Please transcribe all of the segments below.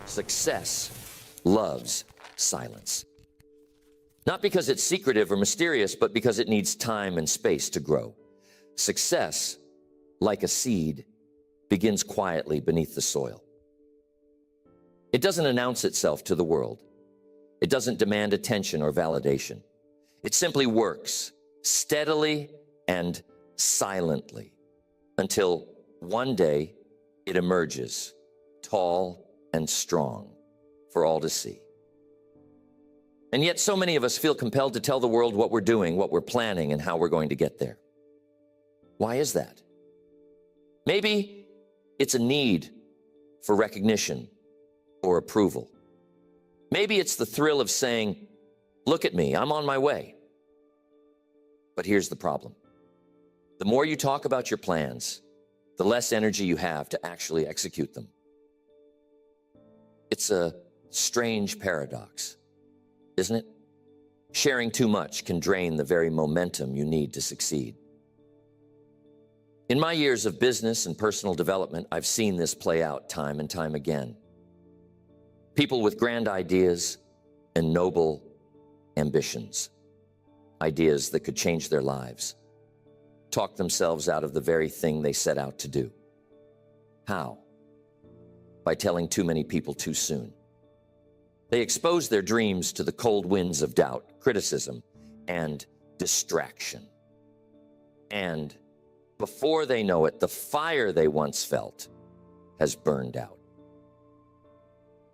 Success loves silence. Not because it's secretive or mysterious, but because it needs time and space to grow. Success, like a seed, begins quietly beneath the soil. It doesn't announce itself to the world. It doesn't demand attention or validation. It simply works steadily and silently until one day it emerges, tall and strong, for all to see. And yet so many of us feel compelled to tell the world what we're doing, what we're planning, and how we're going to get there. Why is that? Maybe it's a need for recognition or approval. Maybe it's the thrill of saying, "Look at me, I'm on my way." But here's the problem. The more you talk about your plans, the less energy you have to actually execute them. It's a strange paradox, isn't it? Sharing too much can drain the very momentum you need to succeed. In my years of business and personal development, I've seen this play out time and time again. People with grand ideas and noble ambitions, ideas that could change their lives, talk themselves out of the very thing they set out to do. How? By telling too many people too soon. They expose their dreams to the cold winds of doubt, criticism, and distraction. And before they know it, the fire they once felt has burned out.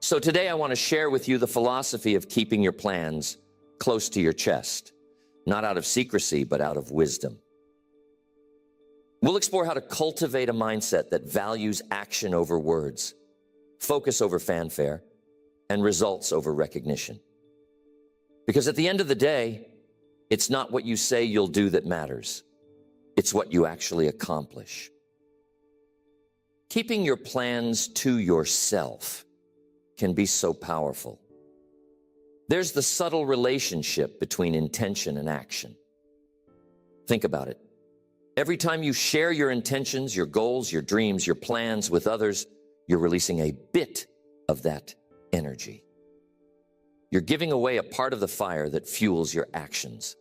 So today I want to share with you the philosophy of keeping your plans close to your chest, not out of secrecy, but out of wisdom. We'll explore how to cultivate a mindset that values action over words, focus over fanfare, and results over recognition. Because at the end of the day, it's not what you say you'll do that matters. It's what you actually accomplish. Keeping your plans to yourself can be so powerful. There's the subtle relationship between intention and action. Think about it. Every time you share your intentions, your goals, your dreams, your plans with others, you're releasing a bit of that energy. You're giving away a part of the fire that fuels your actions.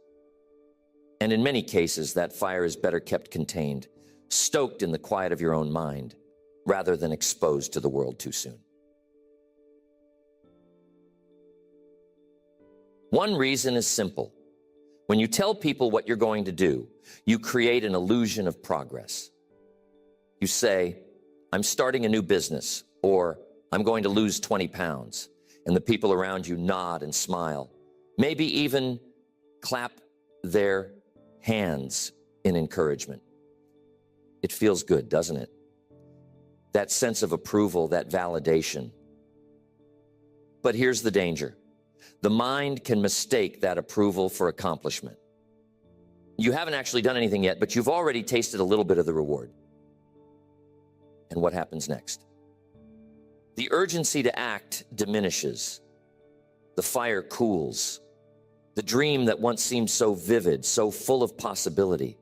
And in many cases, that fire is better kept contained, stoked in the quiet of your own mind, rather than exposed to the world too soon. One reason is simple. When you tell people what you're going to do, you create an illusion of progress. You say, "I'm starting a new business," or "I'm going to lose 20 pounds. And the people around you nod and smile, maybe even clap their hands in encouragement. It feels good, doesn't it? That sense of approval, that validation. But here's the danger. The mind can mistake that approval for accomplishment. You haven't actually done anything yet, but you've already tasted a little bit of the reward. And what happens next? The urgency to act diminishes. The fire cools. The dream that once seemed so vivid, so full of possibility,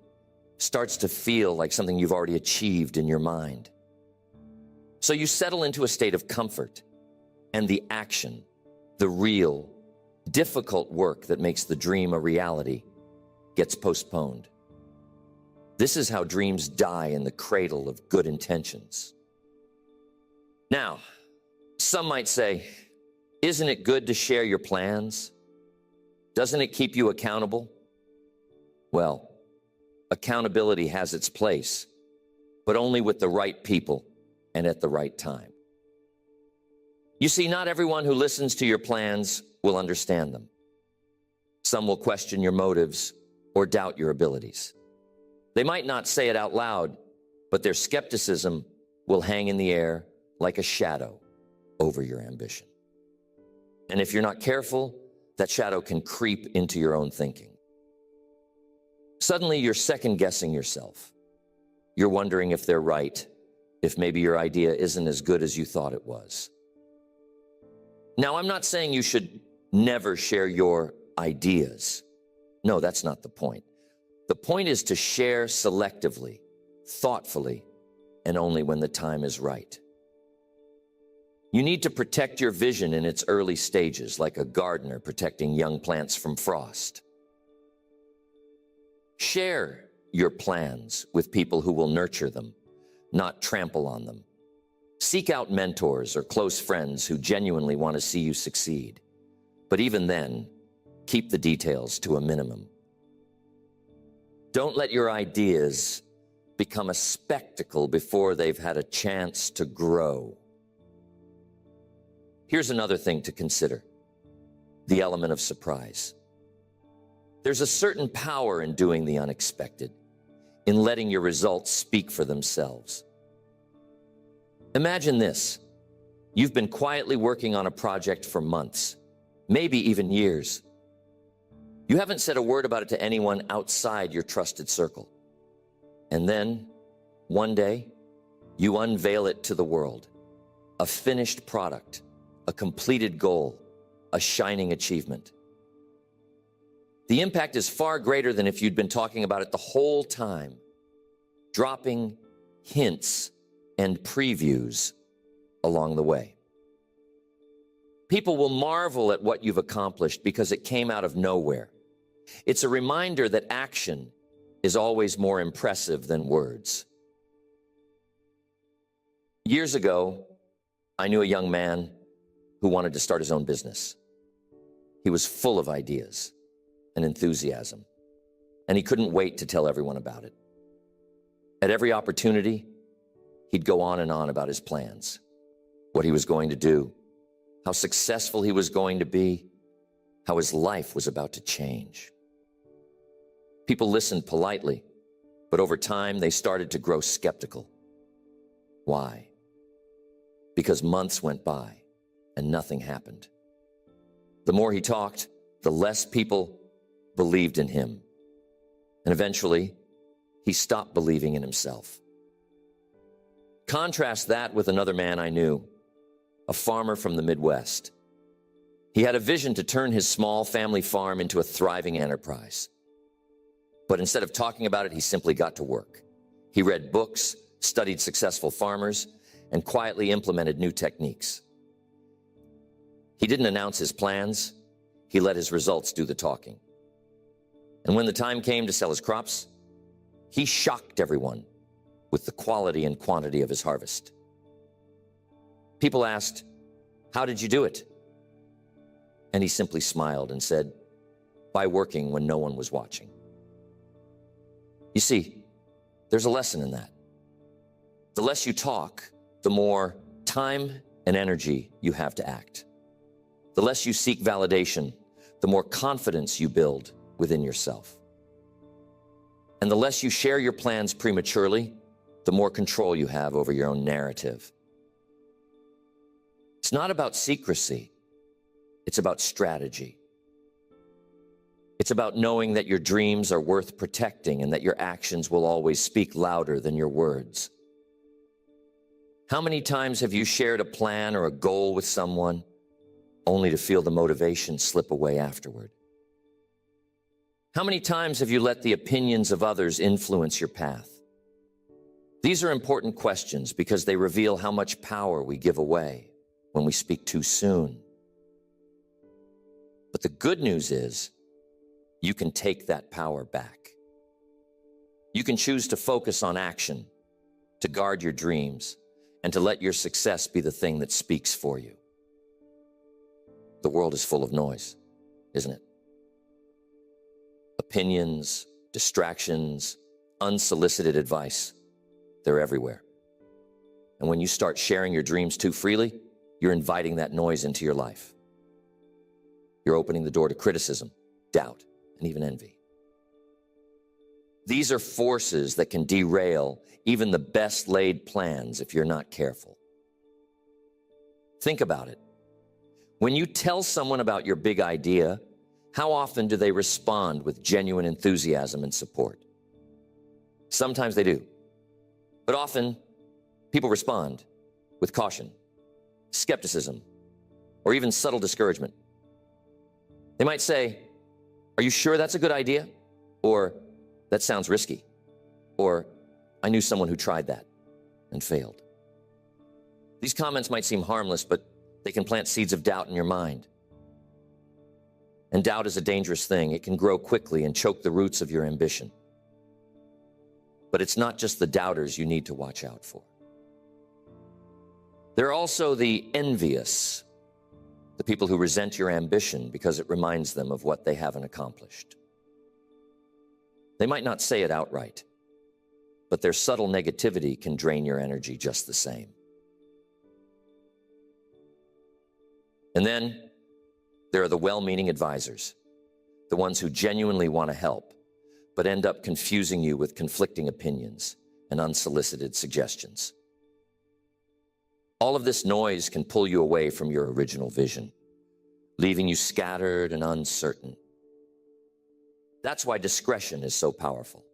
starts to feel like something you've already achieved in your mind. So you settle into a state of comfort, and the action, the real, difficult work that makes the dream a reality, gets postponed. This is how dreams die in the cradle of good intentions. Now, some might say, isn't it good to share your plans? Doesn't it keep you accountable? Well, accountability has its place, but only with the right people and at the right time. You see, not everyone who listens to your plans will understand them. Some will question your motives or doubt your abilities. They might not say it out loud, but their skepticism will hang in the air like a shadow over your ambition. And if you're not careful, that shadow can creep into your own thinking. Suddenly, you're second-guessing yourself. You're wondering if they're right, if maybe your idea isn't as good as you thought it was. Now, I'm not saying you should never share your ideas. No, that's not the point. The point is to share selectively, thoughtfully, and only when the time is right. You need to protect your vision in its early stages, like a gardener protecting young plants from frost. Share your plans with people who will nurture them, not trample on them. Seek out mentors or close friends who genuinely want to see you succeed. But even then, keep the details to a minimum. Don't let your ideas become a spectacle before they've had a chance to grow. Here's another thing to consider: the element of surprise. There's a certain power in doing the unexpected, in letting your results speak for themselves. Imagine this: you've been quietly working on a project for months, maybe even years. You haven't said a word about it to anyone outside your trusted circle. And then, one day, you unveil it to the world. A finished product, a completed goal, a shining achievement. The impact is far greater than if you'd been talking about it the whole time, dropping hints and previews along the way. People will marvel at what you've accomplished because it came out of nowhere. It's a reminder that action is always more impressive than words. Years ago, I knew a young man who wanted to start his own business. He was full of ideas and enthusiasm, and he couldn't wait to tell everyone about it. At every opportunity, he'd go on and on about his plans, what he was going to do, how successful he was going to be, how his life was about to change. People listened politely, but over time they started to grow skeptical. Why? Because months went by and nothing happened. The more he talked, the less people believed in him. And eventually, he stopped believing in himself. Contrast that with another man I knew, a farmer from the Midwest. He had a vision to turn his small family farm into a thriving enterprise. But instead of talking about it, he simply got to work. He read books, studied successful farmers, and quietly implemented new techniques. He didn't announce his plans. He let his results do the talking. And when the time came to sell his crops, he shocked everyone with the quality and quantity of his harvest. People asked, "How did you do it?" And he simply smiled and said, "By working when no one was watching." You see, there's a lesson in that. The less you talk, the more time and energy you have to act. The less you seek validation, the more confidence you build within yourself. And the less you share your plans prematurely, the more control you have over your own narrative. It's not about secrecy. It's about strategy. It's about knowing that your dreams are worth protecting and that your actions will always speak louder than your words. How many times have you shared a plan or a goal with someone only to feel the motivation slip away afterward? How many times have you let the opinions of others influence your path? These are important questions because they reveal how much power we give away when we speak too soon. But the good news is, you can take that power back. You can choose to focus on action, to guard your dreams, and to let your success be the thing that speaks for you. The world is full of noise, isn't it? Opinions, distractions, unsolicited advice, they're everywhere. And when you start sharing your dreams too freely, you're inviting that noise into your life. You're opening the door to criticism, doubt, and even envy. These are forces that can derail even the best laid plans if you're not careful. Think about it. When you tell someone about your big idea, how often do they respond with genuine enthusiasm and support? Sometimes they do. But often, people respond with caution, skepticism, or even subtle discouragement. They might say, "Are you sure that's a good idea?" Or, "That sounds risky." Or, "I knew someone who tried that and failed." These comments might seem harmless, but they can plant seeds of doubt in your mind. And doubt is a dangerous thing. It can grow quickly and choke the roots of your ambition. But it's not just the doubters you need to watch out for. There are also the envious, the people who resent your ambition because it reminds them of what they haven't accomplished. They might not say it outright, but their subtle negativity can drain your energy just the same. And then there are the well-meaning advisors, the ones who genuinely want to help, but end up confusing you with conflicting opinions and unsolicited suggestions. All of this noise can pull you away from your original vision, leaving you scattered and uncertain. That's why discretion is so powerful.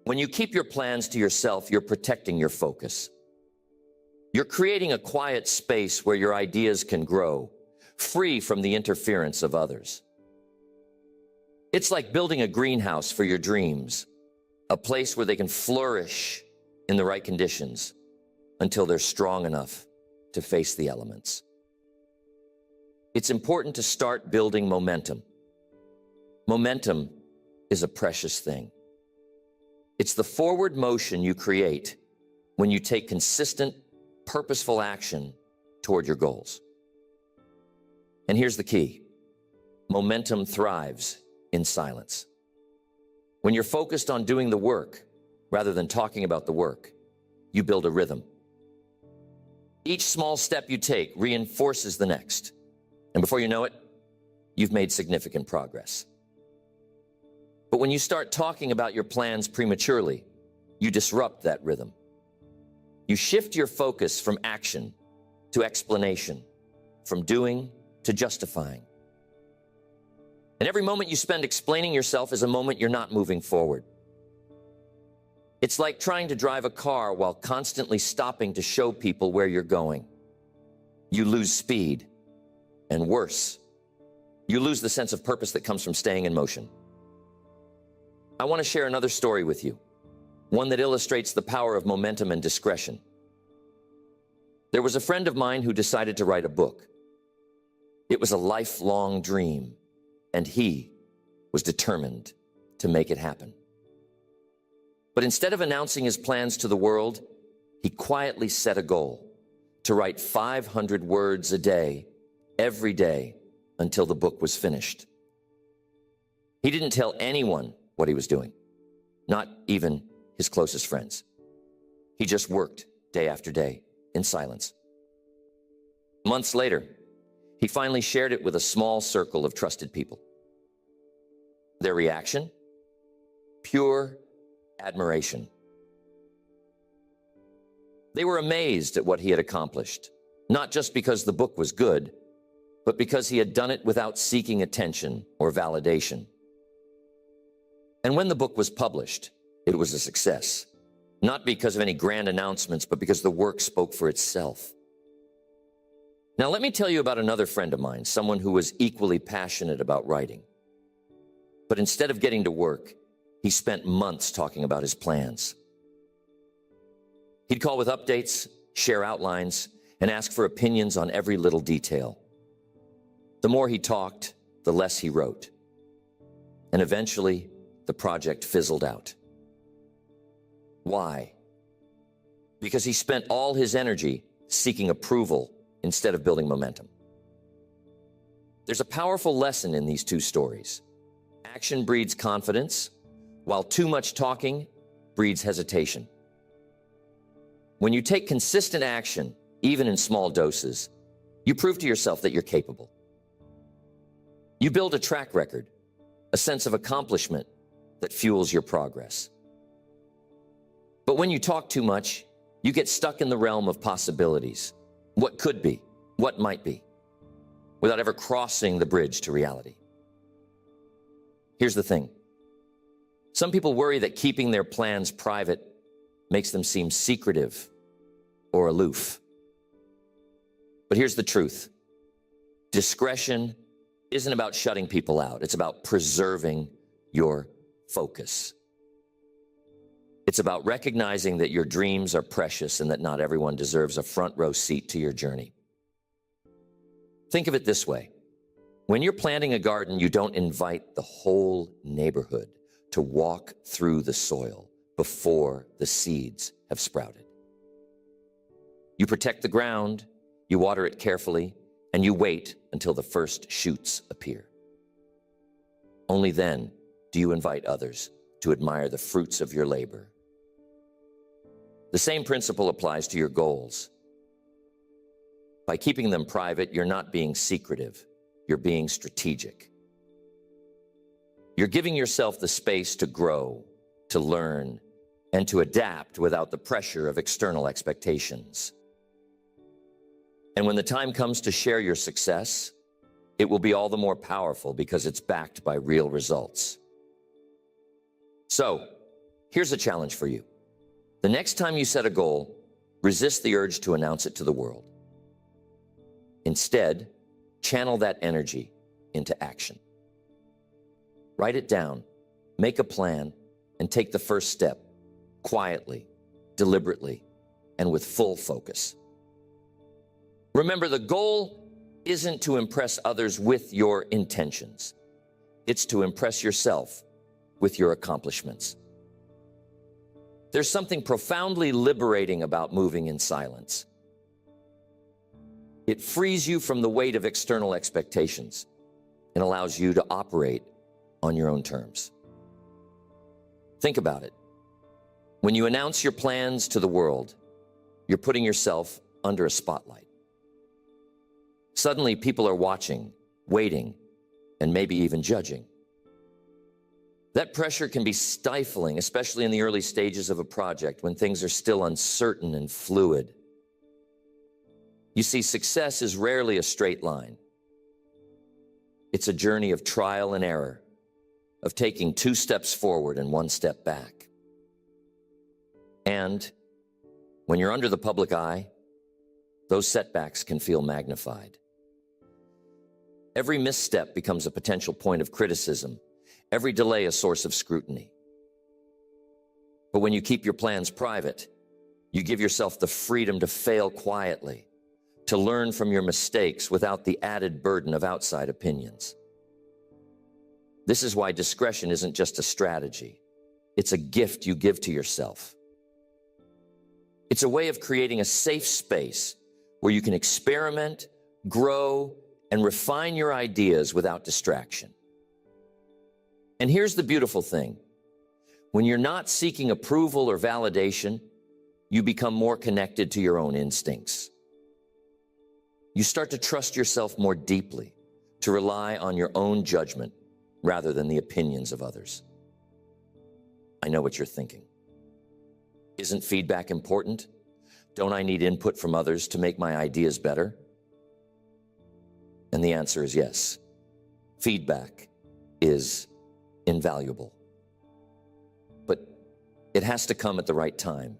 When you keep your plans to yourself, you're protecting your focus. You're creating a quiet space where your ideas can grow, free from the interference of others. It's like building a greenhouse for your dreams, a place where they can flourish in the right conditions until they're strong enough to face the elements. It's important to start building momentum. Momentum is a precious thing. It's the forward motion you create when you take consistent, purposeful action toward your goals. And here's the key. Momentum thrives in silence. When you're focused on doing the work rather than talking about the work, you build a rhythm. Each small step you take reinforces the next. And before you know it, you've made significant progress. But when you start talking about your plans prematurely, you disrupt that rhythm. You shift your focus from action to explanation, from doing to justifying. And every moment you spend explaining yourself is a moment you're not moving forward. It's like trying to drive a car while constantly stopping to show people where you're going. You lose speed, and worse, you lose the sense of purpose that comes from staying in motion. I want to share another story with you, one that illustrates the power of momentum and discretion. There was a friend of mine who decided to write a book. It was a lifelong dream, and he was determined to make it happen. But instead of announcing his plans to the world, he quietly set a goal to write 500 words a day, every day, until the book was finished. He didn't tell anyone what he was doing, not even his closest friends. He just worked day after day in silence. Months later, he finally shared it with a small circle of trusted people. Their reaction? Pure admiration. They were amazed at what he had accomplished, not just because the book was good, but because he had done it without seeking attention or validation. And when the book was published, it was a success, not because of any grand announcements, but because the work spoke for itself. Now, let me tell you about another friend of mine, someone who was equally passionate about writing. But instead of getting to work, he spent months talking about his plans. He'd call with updates, share outlines, and ask for opinions on every little detail. The more he talked, the less he wrote. And eventually, the project fizzled out. Why? Because he spent all his energy seeking approval instead of building momentum. There's a powerful lesson in these two stories. Action breeds confidence, while too much talking breeds hesitation. When you take consistent action, even in small doses, you prove to yourself that you're capable. You build a track record, a sense of accomplishment that fuels your progress. But when you talk too much, you get stuck in the realm of possibilities, what could be, what might be, without ever crossing the bridge to reality. Here's the thing. Some people worry that keeping their plans private makes them seem secretive or aloof. But here's the truth. Discretion isn't about shutting people out. It's about preserving your focus. It's about recognizing that your dreams are precious and that not everyone deserves a front row seat to your journey. Think of it this way. When you're planting a garden, you don't invite the whole neighborhood to walk through the soil before the seeds have sprouted. You protect the ground, you water it carefully, and you wait until the first shoots appear. Only then do you invite others to admire the fruits of your labor. The same principle applies to your goals. By keeping them private, you're not being secretive, you're being strategic. You're giving yourself the space to grow, to learn, and to adapt without the pressure of external expectations. And when the time comes to share your success, it will be all the more powerful because it's backed by real results. So, here's a challenge for you. The next time you set a goal, resist the urge to announce it to the world. Instead, channel that energy into action. Write it down, make a plan, and take the first step, quietly, deliberately, and with full focus. Remember, the goal isn't to impress others with your intentions. It's to impress yourself with your accomplishments. There's something profoundly liberating about moving in silence. It frees you from the weight of external expectations and allows you to operate on your own terms. Think about it. When you announce your plans to the world, you're putting yourself under a spotlight. Suddenly, people are watching, waiting, and maybe even judging. That pressure can be stifling, especially in the early stages of a project when things are still uncertain and fluid. You see, success is rarely a straight line. It's a journey of trial and error, of taking 2 steps forward and 1 step back. And when you're under the public eye, those setbacks can feel magnified. Every misstep becomes a potential point of criticism, every delay a source of scrutiny. But when you keep your plans private, you give yourself the freedom to fail quietly, to learn from your mistakes without the added burden of outside opinions. This is why discretion isn't just a strategy. It's a gift you give to yourself. It's a way of creating a safe space where you can experiment, grow, and refine your ideas without distraction. And here's the beautiful thing. When you're not seeking approval or validation, you become more connected to your own instincts. You start to trust yourself more deeply, to rely on your own judgment rather than the opinions of others. I know what you're thinking. Isn't feedback important? Don't I need input from others to make my ideas better? And the answer is yes. Feedback is invaluable. But it has to come at the right time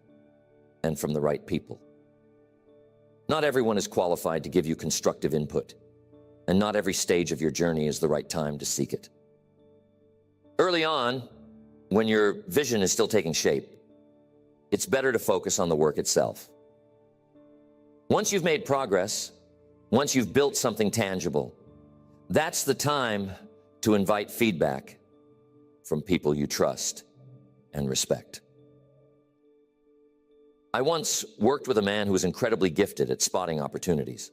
and from the right people. Not everyone is qualified to give you constructive input, and not every stage of your journey is the right time to seek it. Early on, when your vision is still taking shape, it's better to focus on the work itself. Once you've made progress, once you've built something tangible, that's the time to invite feedback from people you trust and respect. I once worked with a man who was incredibly gifted at spotting opportunities.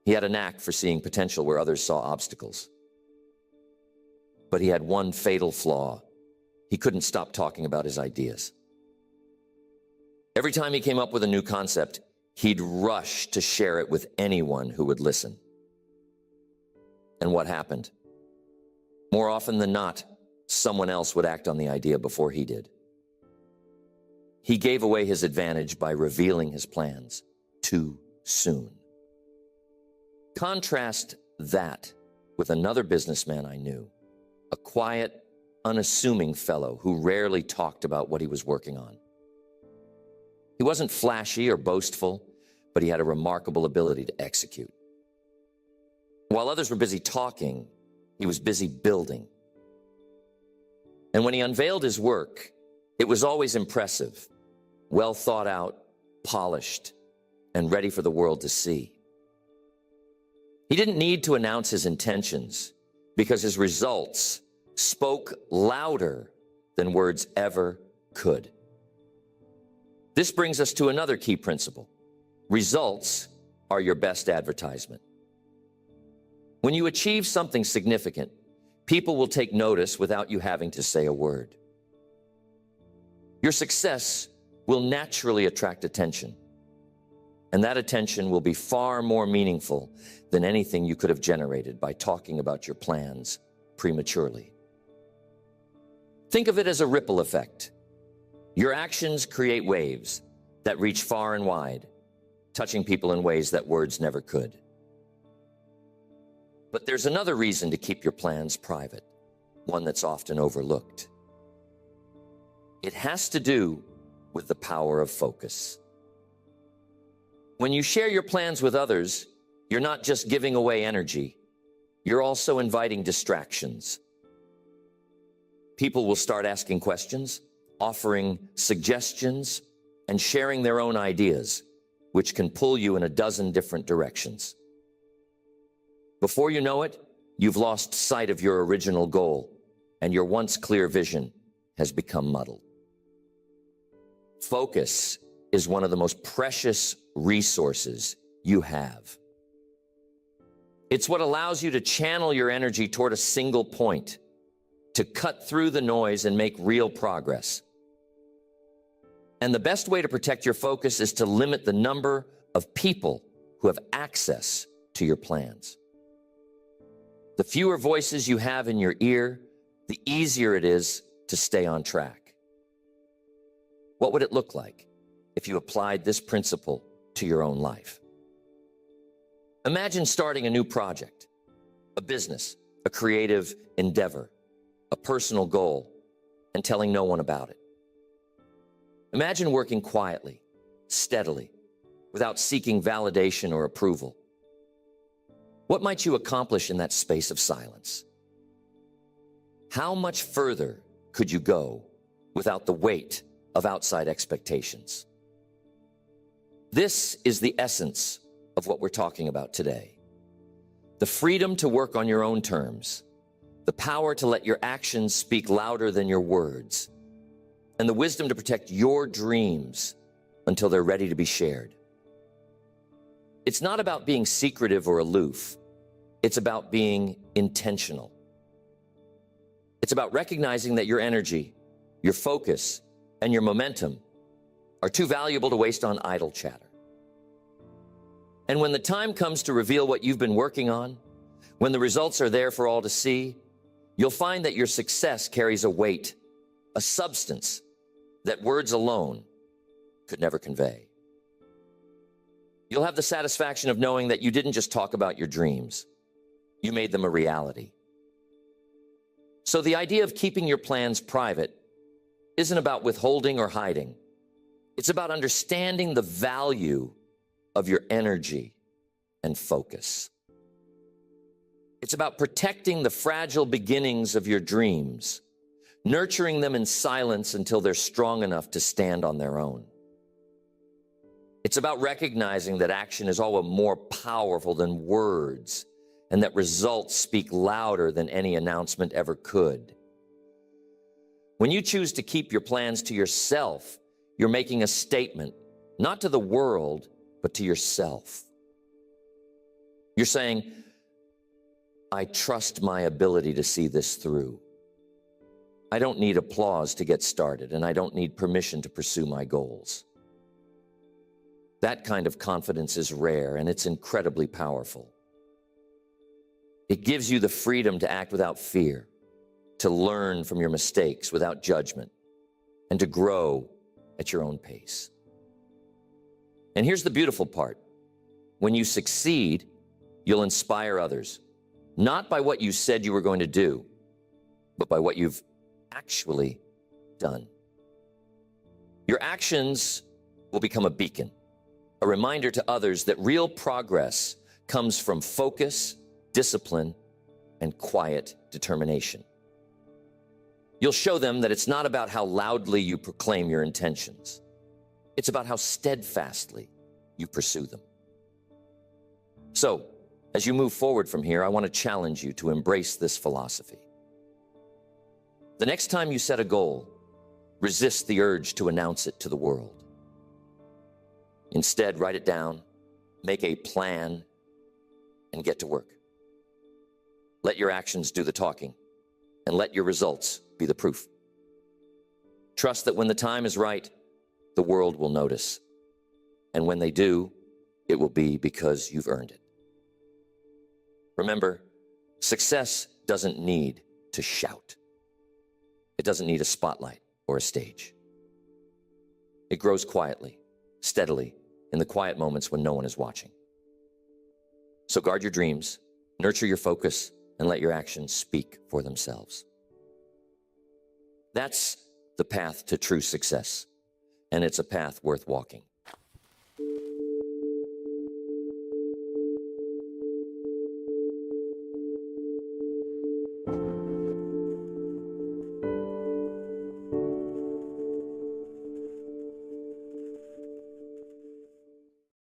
He had a knack for seeing potential where others saw obstacles. But he had one fatal flaw. He couldn't stop talking about his ideas. Every time he came up with a new concept, he'd rush to share it with anyone who would listen. And what happened? More often than not, someone else would act on the idea before he did. He gave away his advantage by revealing his plans too soon. Contrast that with another businessman I knew, a quiet, unassuming fellow who rarely talked about what he was working on. He wasn't flashy or boastful, but he had a remarkable ability to execute. While others were busy talking, he was busy building. And when he unveiled his work, It was always impressive, well thought out, polished, and ready for the world to see. He didn't need to announce his intentions because his results spoke louder than words ever could. This brings us to another key principle. Results are your best advertisement. When you achieve something significant, people will take notice without you having to say a word. Your success will naturally attract attention, and that attention will be far more meaningful than anything you could have generated by talking about your plans prematurely. Think of it as a ripple effect. Your actions create waves that reach far and wide, touching people in ways that words never could. But there's another reason to keep your plans private, one that's often overlooked. It has to do with the power of focus. When you share your plans with others, you're not just giving away energy, you're also inviting distractions. People will start asking questions, offering suggestions, and sharing their own ideas, which can pull you in a dozen different directions. Before you know it, you've lost sight of your original goal, and your once clear vision has become muddled. Focus is one of the most precious resources you have. It's what allows you to channel your energy toward a single point, to cut through the noise and make real progress. And the best way to protect your focus is to limit the number of people who have access to your plans. The fewer voices you have in your ear, the easier it is to stay on track. What would it look like if you applied this principle to your own life? Imagine starting a new project, a business, a creative endeavor, a personal goal, and telling no one about it. Imagine working quietly, steadily, without seeking validation or approval. What might you accomplish in that space of silence? How much further could you go without the weight of outside expectations? This is the essence of what we're talking about today. The freedom to work on your own terms, the power to let your actions speak louder than your words, and the wisdom to protect your dreams until they're ready to be shared. It's not about being secretive or aloof. It's about being intentional. It's about recognizing that your energy, your focus, and your momentum are too valuable to waste on idle chatter. And when the time comes to reveal what you've been working on, when the results are there for all to see, you'll find that your success carries a weight, a substance that words alone could never convey. You'll have the satisfaction of knowing that you didn't just talk about your dreams, you made them a reality. So the idea of keeping your plans private isn't about withholding or hiding. It's about understanding the value of your energy and focus. It's about protecting the fragile beginnings of your dreams, nurturing them in silence until they're strong enough to stand on their own. It's about recognizing that action is always more powerful than words, and that results speak louder than any announcement ever could. When you choose to keep your plans to yourself, you're making a statement, not to the world, but to yourself. You're saying, I trust my ability to see this through. I don't need applause to get started, and I don't need permission to pursue my goals. That kind of confidence is rare, and it's incredibly powerful. It gives you the freedom to act without fear, to learn from your mistakes without judgment, and to grow at your own pace. And here's the beautiful part. When you succeed, you'll inspire others, not by what you said you were going to do, but by what you've actually done. Your actions will become a beacon, a reminder to others that real progress comes from focus, discipline, and quiet determination. You'll show them that it's not about how loudly you proclaim your intentions. It's about how steadfastly you pursue them. So, as you move forward from here, I want to challenge you to embrace this philosophy. The next time you set a goal, resist the urge to announce it to the world. Instead, write it down, make a plan, and get to work. Let your actions do the talking, and let your results be the proof. Trust that when the time is right, the world will notice. And when they do, it will be because you've earned it. Remember, success doesn't need to shout. It doesn't need a spotlight or a stage. It grows quietly, steadily, in the quiet moments when no one is watching. So guard your dreams, nurture your focus, and let your actions speak for themselves. That's the path to true success, and it's a path worth walking.